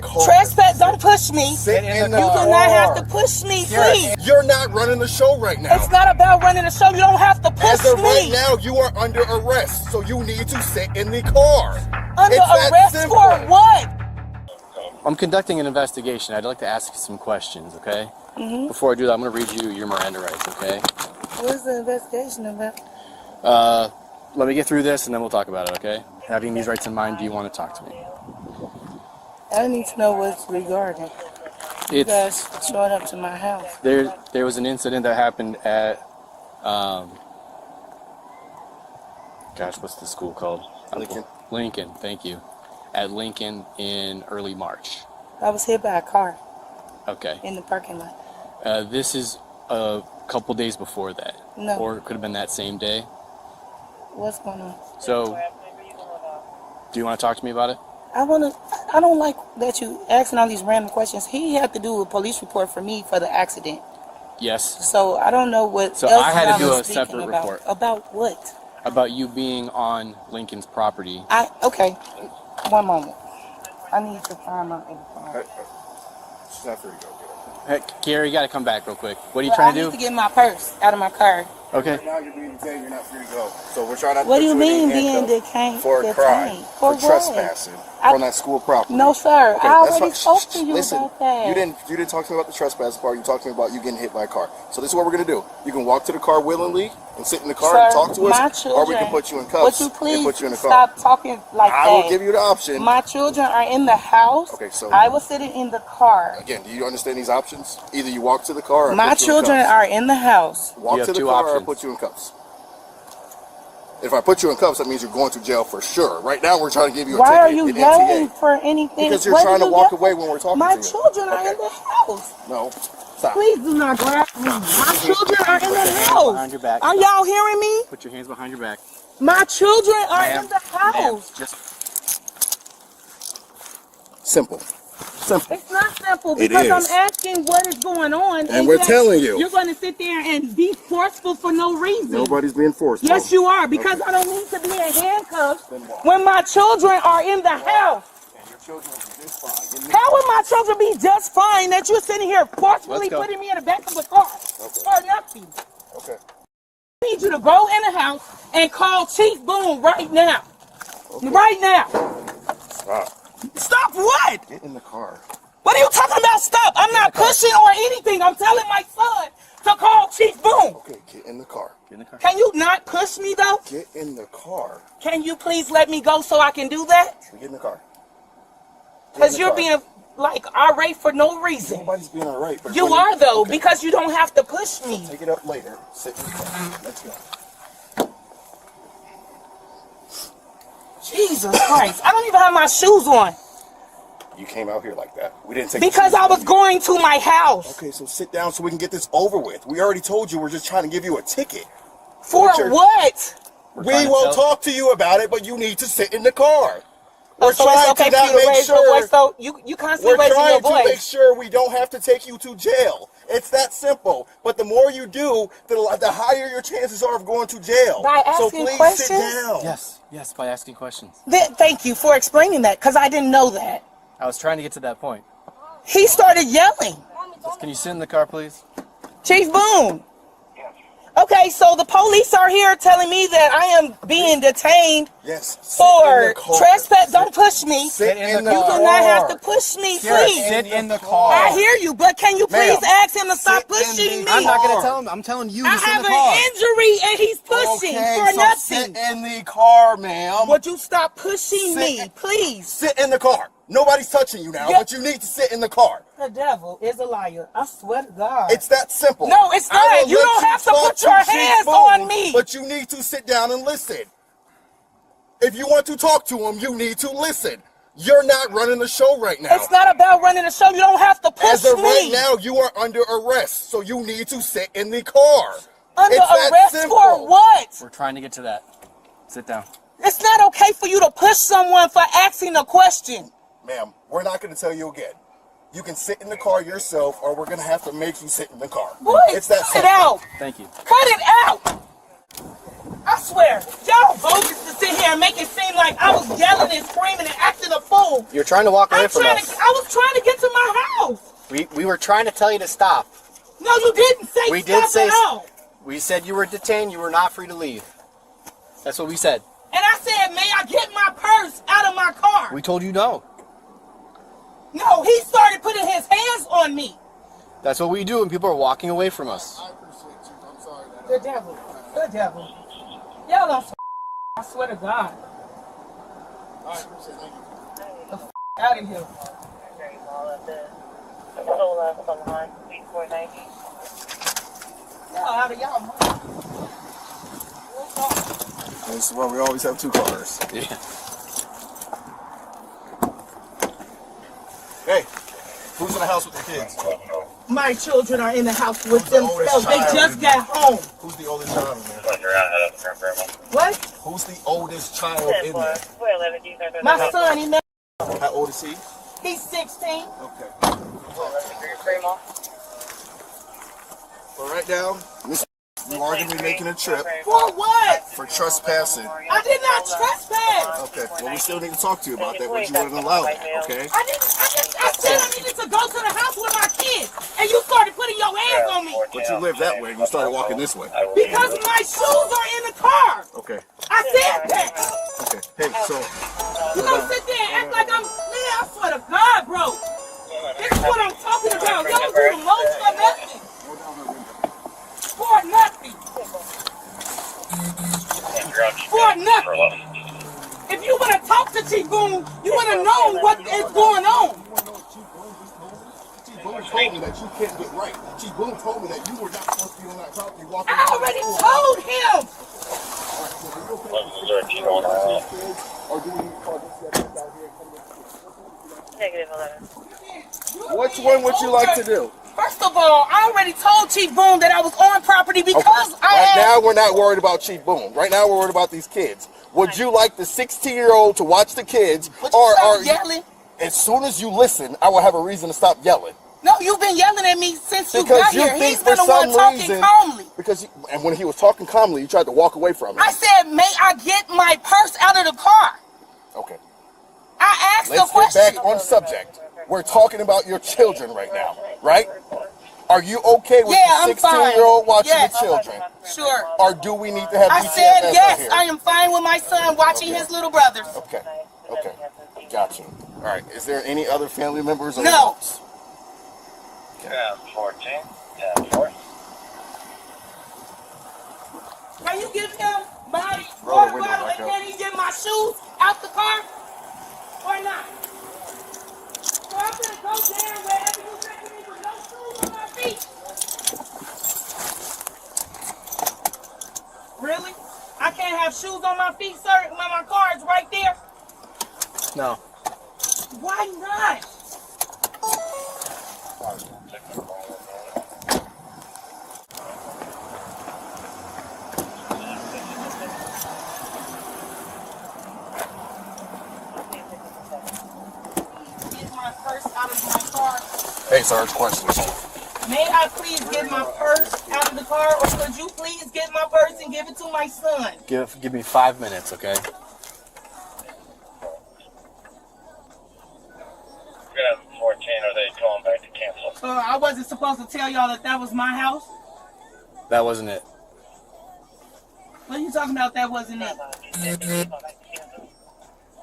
Trespass, don't push me. Sit in the You car. do not have to push me, please. You're not running the show right now. It's not about running the show. You don't have to push As of me. right now, you are under arrest, so you need to sit in the car. Under arrest for what? I'm conducting an investigation. I'd like to ask you some questions, okay? Before I do that, I'm going to read you your Miranda rights, okay? What's the investigation about? Let me get through this and then we'll talk about it, okay? Having these rights in mind, do you want to talk to me? I need to know what's regarding. You guys showing up to my house. There was an incident that happened at, gosh, what's the school called? Lincoln. Lincoln, thank you. At Lincoln in early March. I was hit by a car. Okay. In the parking lot. This is a couple days before that. No. Or it could have been that same day. What's going on? So, do you want to talk to me about it? I don't like that you asking all these random questions. He had to do a police report for me for the accident. Yes. So I don't know what So else I had to do I'm a separate about. report. About what? About you being on Lincoln's property. Okay. One moment. I need to find my phone. She's not free to go get it. Hey, Gary, you got to come back real quick. What are you trying to do? I need to get my purse out of my car. Okay. Right now you're being detained, you're not free to go. So we're trying to What do you put mean in being handcuffs detained? for a crime. For For trespassing on that school property. No, sir. Okay, I already that's spoke fine. to you Listen, about that. You didn't talk to me about the trespass part. You talked to me about you getting hit by a car. So this is what we're gonna do. You can walk to the car willingly and sit in the car and talk to us, or we can put you in cuffs Would you please and put you in the car. stop talking like that? I will give you the option. My children are in the house. Okay, so I was sitting in the car. Again, do you understand these options? Either you walk to the car or My put you in children cuffs. are in the house. Walk to the car or put you in cuffs. If I put you in cuffs, that means you're going to jail for sure. Right now, we're trying to give you a ticket. Why are you in yelling NTA. for anything? Because you're trying to walk away when we're talking My to you. children are in the house. No, stop. Please do not grab me. My children are in the house. Behind your back. Are y'all hearing me? Put your hands behind your back. My children are in the house. Just Simple. Simple. It's not simple because is. I'm asking what is going on. And we're telling you. You're going to sit there and be forceful for no reason. Nobody's being forced. Yes, you are, because I don't need to be in handcuffs when my children are in the house. And your children will be just fine. How would my children be just fine that you're sitting here forcefully putting me in the back of the car for nothing? Okay. I need you to go in the house and call Chief Boone right now. Okay. Right now. Stop. Stop what? Get in the car. What are you talking about? Stop. I'm not pushing or anything. I'm telling my son to call Chief Boone. Okay, get in the car. Get in the car. Can you not push me though? Get in the car. Can you please let me go so I can do that? Get in the car. Because you're being like irate for no reason. Nobody's being irate. You are though, because you don't have to push me. Take it up later. Sit in the car. Let's go. Jesus Christ. I don't even have my shoes on. You came out here like that. We didn't take because I was going to my house. Okay, so sit down so we can get this over with. We already told you we're just trying to give you a ticket. For what? We will talk to you about it, but you need to sit in the car. We're trying to not make sure. So you constantly raising your voice. We're trying to make sure we don't have to take you to jail. It's that simple. But the more you do, the higher your chances are of going to jail. By asking so please questions? sit down. Yes, by asking questions. Thank you for explaining that, because I didn't know that. I was trying to get to that point. He started yelling. Can you sit in the car, please? Chief Boone. Okay, so the police are here telling me that I am being detained for trespass. Don't push me. Sit in the car. You do not have to push me, please. Sit in the car. I hear you, but can you please ask him to stop pushing me? I'm not going to tell him. I'm telling you to sit in the car. I have an injury and he's pushing for nothing. Sit in the car, ma'am. Would you stop pushing me, please? Sit in the car. Nobody's touching you now, but you need to sit in the car. The devil is a liar. I swear to God. It's that simple. No, it's not. You don't have to put your hands on me. But you need to sit down and listen. If you want to talk to him, you need to listen. You're not running the show right now. It's not about running the show. You don't have to push me. As of right now, you are under arrest, so you need to sit in the car. Under arrest for what? We're trying to get to that. Sit down. It's not okay for you to push someone for asking a question. Ma'am, we're not going to tell you again. You can sit in the car yourself, or we're going to have to make you sit in the car. Boy, it's that cut it out. Thank you. Cut it out. I swear, y'all bogus as sit here and make it seem like I was yelling and screaming and acting a fool. You're trying to walk away from us. I was trying to get to my house. We were trying to tell you to stop. No, you didn't say we stop did say, at all. We said you were detained. You were not free to leave. That's what we said. And I said, may I get my purse out of my car? We told you no. No, he started putting his hands on me. That's what we do when people are walking away from us. I appreciate you. I'm sorry. The devil. The devil. Y'all don't I swear to God. I appreciate it. Thank you. The out of here. Y'all out of y'all mind. This is why we always have two cars. Yeah. Hey, who's in the house with the kids? My children are in the house with themselves. They child just in got home. Who's the oldest child in there? What? Who's the oldest child in there? My son, he met. How old is he? He's 16. Okay. So right now, you are going to be making a trip For what? for trespassing. I did not trespass. Okay, well, we still need to talk to you about that, but you wouldn't allow that, okay? I said I needed to go to the house with my kids, and you started putting your hands on me. But you live that way and you started walking this way. Because my shoes are in the car. Okay, I said that. okay. Hey, so... You gonna sit there and act like I'm... Man, I swear to God, bro. This is what I'm talking about. Y'all do the most for nothing. For nothing. For nothing. If you would have talked to Chief Boone, you would have known what is going on. Chief Boone told me that you can't get right. Chief Boone told me that you were not supposed to be on that property walking. I already told him. Or do we need to call this out here? -11. Which one would you like to do? First of all, I already told Chief Boone that I was on property because Right now, we're not worried about Chief Boone. Right now, we're worried about these kids. Would you like the 16-year-old to watch the kids, or yelling? As soon as you listen, I will have a reason to stop yelling. No, you've been yelling at me since you Because got you here. think He's been for the one some talking reason, calmly. and when he was talking calmly, you tried to walk away from him. I said, may I get my purse out of the car? Okay. I asked Let's the question. get back on subject. We're talking about your children right now, right? Are you okay with the 16-year-old watching the children? Sure. Or do we need to have I DCFS said right yes, here? I am fine with my son watching his little brothers. Okay. Okay. Gotcha. All right. Is there any other family members? Or No. adults? Yeah, 14. Yeah, 4. Can you give him my Roll water the window bottle back and up. can he get my shoes out the car? Or not? So I'm going to go down wherever you take me with no shoes on my feet. Really? I can't have shoes on my feet, sir, when my car is right there? No. Why not? Get my purse out of my car. Hey, Sarge, questions. May I please get my purse out of the car, or could you please get my purse and give it to my son? Give me 5 minutes, okay? We're gonna have 14. Are they going back to cancel? I wasn't supposed to tell y'all that that was my house. That wasn't it. What are you talking about? That wasn't it.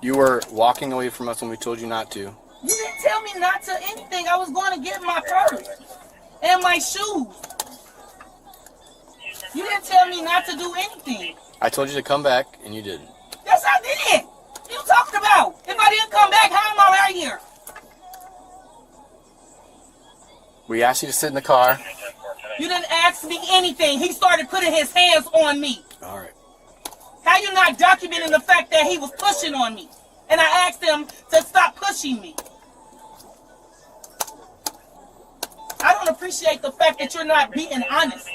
You were walking away from us when we told you not to. You didn't tell me not to anything. I was going to get my purse and my shoes. You didn't tell me not to do anything. I told you to come back, and you didn't. Yes, I did. What you talking about? If I didn't come back, how am I right here? We asked you to sit in the car. You didn't ask me anything. He started putting his hands on me. All right. How you not documenting the fact that he was pushing on me? And I asked him to stop pushing me. I don't appreciate the fact that you're not being honest.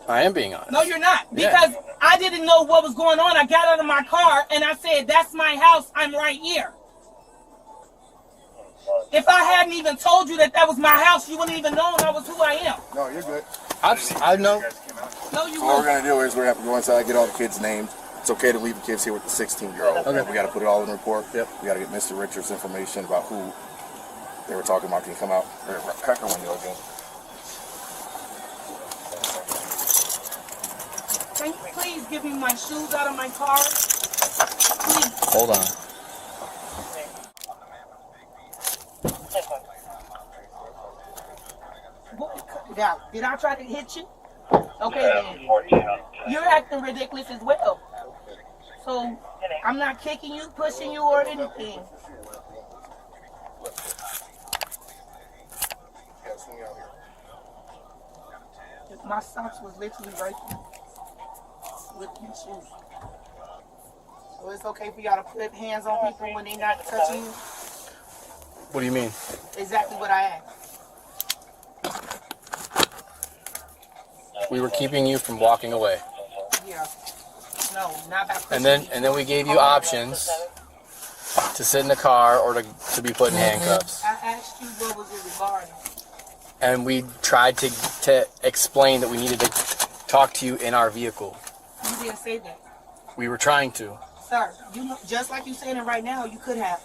I am being honest. No, you're not. Because I didn't know what was going on. I got out of my car and I said, that's my house. I'm right here. If I hadn't even told you that that was my house, you wouldn't even know I was who I am. No, you're good. I know. No, you So what we're wouldn't. going to do is we're going to have to go inside, get all the kids' names, It's okay to leave the kids here with the 16-year-old. Okay. We got to put it all in the report. Yep. We got to get Mr. Richards' information about who they were talking about. Can you come out? Crack the window again. Can you please give me my shoes out of my car? Please. Hold on. Did I try to hit you? Okay, then. You're acting ridiculous as well. So, I'm not kicking you, pushing you, or anything. My socks was literally right there with my shoes. So it's okay for y'all to put hands on people when they're not touching you? What do you mean? Exactly what I asked. We were keeping you from walking away. Yeah. No, not by pushing And then me. we gave you options to sit in the car or to be put in handcuffs. I asked you what was it regarding. And we tried to explain that we needed to talk to you in our vehicle. You didn't say that. We were trying to. Sir, you know, just like you're saying it right now, you could have.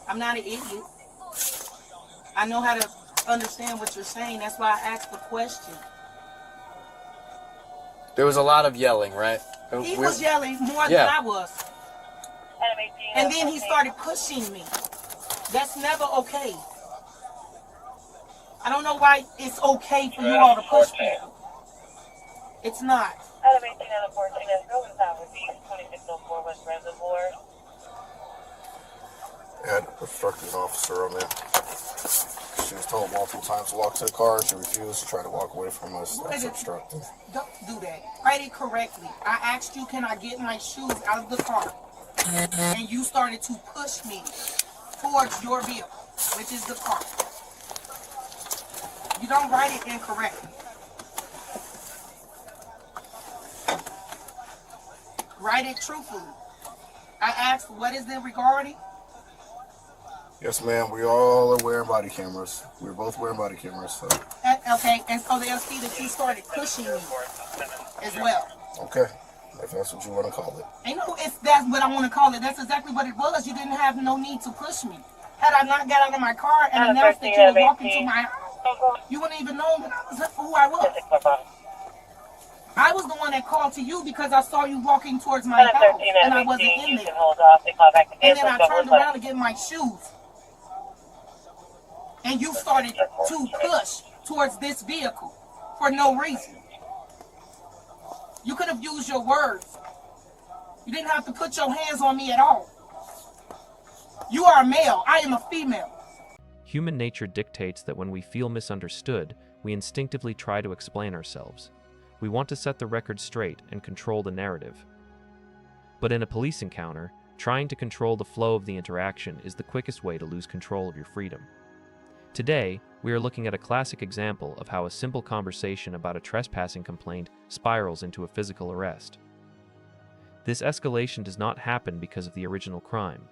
I'm not an idiot. I know how to understand what you're saying. That's why I asked the question. There was a lot of yelling, right? He was yelling more than I was. And then he started pushing me. That's never okay. I don't know why it's okay for you all to push people. It's not. Adam 18 and 14 is going down with these 2604 West Reservoir. I had an obstructing officer on there. She was told multiple times to walk to the car. She refused to try to walk away from us. That's obstructing. Don't do that. Write it correctly. I asked you, can I get my shoes out of the car? And you started to push me towards your vehicle, which is the car. You don't write it incorrectly. Write it truthfully. I asked, what is it regarding? Yes, ma'am. We all are wearing body cameras. We're both wearing body cameras. So. Okay, and so they'll see that you started pushing me as well. Okay, if that's what you want to call it. Ain't no if that's what I want to call it. That's exactly what it was. You didn't have no need to push me. Had I not got out of my car and announced that you were walking to my house, you wouldn't even know who I was. I was the one that called to you because I saw you walking towards my house and I wasn't in there. And then I turned around to get my shoes. And you started to push towards this vehicle for no reason. You could have used your words. You didn't have to put your hands on me at all. You are a male. I am a female. Human nature dictates that when we feel misunderstood, we instinctively try to explain ourselves. We want to set the record straight and control the narrative. But in a police encounter, trying to control the flow of the interaction is the quickest way to lose control of your freedom. Today, we are looking at a classic example of how a simple conversation about a trespassing complaint spirals into a physical arrest. This escalation does not happen because of the original crime.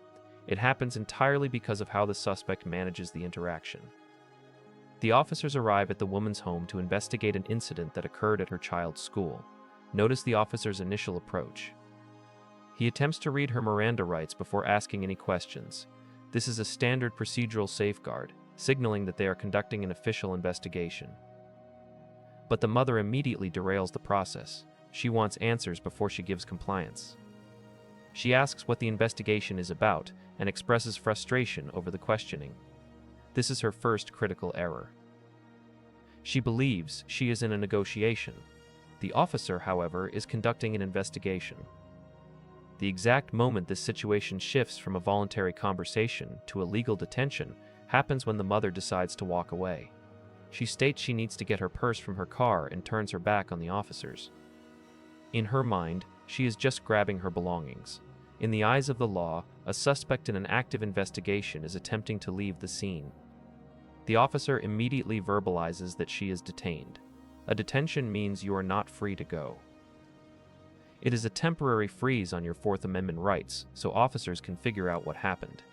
It happens entirely because of how the suspect manages the interaction. The officers arrive at the woman's home to investigate an incident that occurred at her child's school. Notice the officer's initial approach. He attempts to read her Miranda rights before asking any questions. This is a standard procedural safeguard, signaling that they are conducting an official investigation. But the mother immediately derails the process. She wants answers before she gives compliance. She asks what the investigation is about and expresses frustration over the questioning. This is her first critical error. She believes she is in a negotiation. The officer, however, is conducting an investigation. The exact moment this situation shifts from a voluntary conversation to a legal detention happens when the mother decides to walk away. She states she needs to get her purse from her car and turns her back on the officers. In her mind, she is just grabbing her belongings. In the eyes of the law, a suspect in an active investigation is attempting to leave the scene. The officer immediately verbalizes that she is detained. A detention means you are not free to go. It is a temporary freeze on your Fourth Amendment rights, so officers can figure out what happened.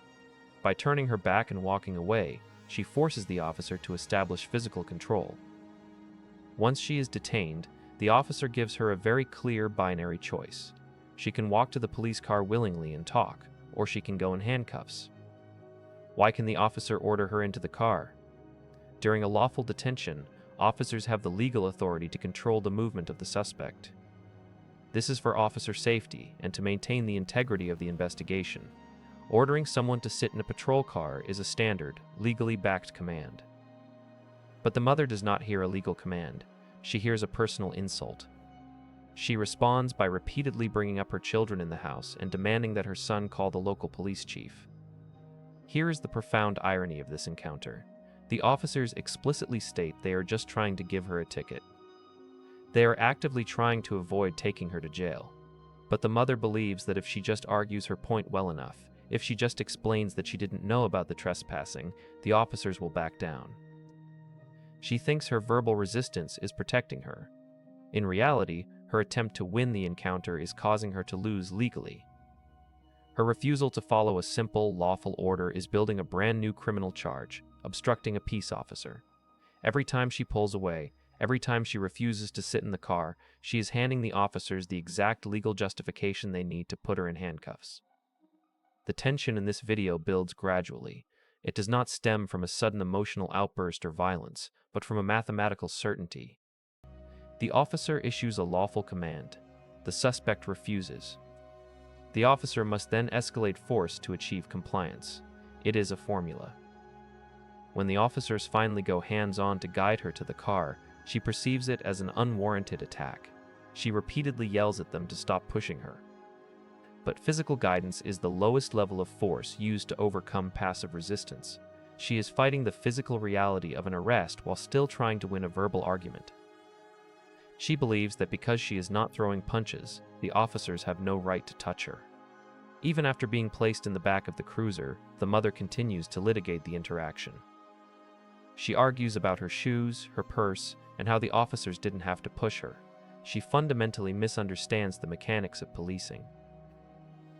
By turning her back and walking away, she forces the officer to establish physical control. Once she is detained, the officer gives her a very clear binary choice. She can walk to the police car willingly and talk, or she can go in handcuffs. Why can the officer order her into the car? During a lawful detention, officers have the legal authority to control the movement of the suspect. This is for officer safety and to maintain the integrity of the investigation. Ordering someone to sit in a patrol car is a standard, legally backed command. But the mother does not hear a legal command. She hears a personal insult. She responds by repeatedly bringing up her children in the house and demanding that her son call the local police chief. Here is the profound irony of this encounter. The officers explicitly state they are just trying to give her a ticket. They are actively trying to avoid taking her to jail. But the mother believes that if she just argues her point well enough, if she just explains that she didn't know about the trespassing, the officers will back down. She thinks her verbal resistance is protecting her. In reality, her attempt to win the encounter is causing her to lose legally. Her refusal to follow a simple, lawful order is building a brand new criminal charge, obstructing a peace officer. Every time she pulls away, every time she refuses to sit in the car, she is handing the officers the exact legal justification they need to put her in handcuffs. The tension in this video builds gradually. It does not stem from a sudden emotional outburst or violence, but from a mathematical certainty. The officer issues a lawful command. The suspect refuses. The officer must then escalate force to achieve compliance. It is a formula. When the officers finally go hands-on to guide her to the car, she perceives it as an unwarranted attack. She repeatedly yells at them to stop pushing her. But physical guidance is the lowest level of force used to overcome passive resistance. She is fighting the physical reality of an arrest while still trying to win a verbal argument. She believes that because she is not throwing punches, the officers have no right to touch her. Even after being placed in the back of the cruiser, the mother continues to litigate the interaction. She argues about her shoes, her purse, and how the officers didn't have to push her. She fundamentally misunderstands the mechanics of policing.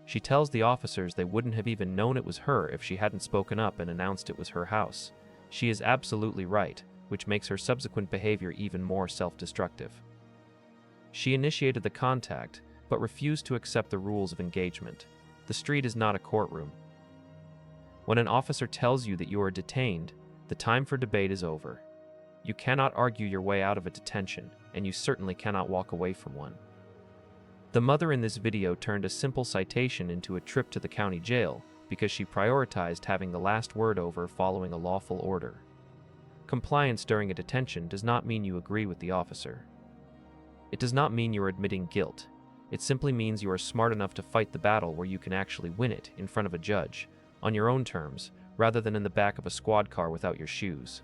She tells the officers they wouldn't have even known it was her if she hadn't spoken up and announced it was her house. She is absolutely right, which makes her subsequent behavior even more self-destructive. She initiated the contact, but refused to accept the rules of engagement. The street is not a courtroom. When an officer tells you that you are detained, the time for debate is over. You cannot argue your way out of a detention, and you certainly cannot walk away from one. The mother in this video turned a simple citation into a trip to the county jail because she prioritized having the last word over following a lawful order. Compliance during a detention does not mean you agree with the officer. It does not mean you are admitting guilt. It simply means you are smart enough to fight the battle where you can actually win it in front of a judge, on your own terms, rather than in the back of a squad car without your shoes.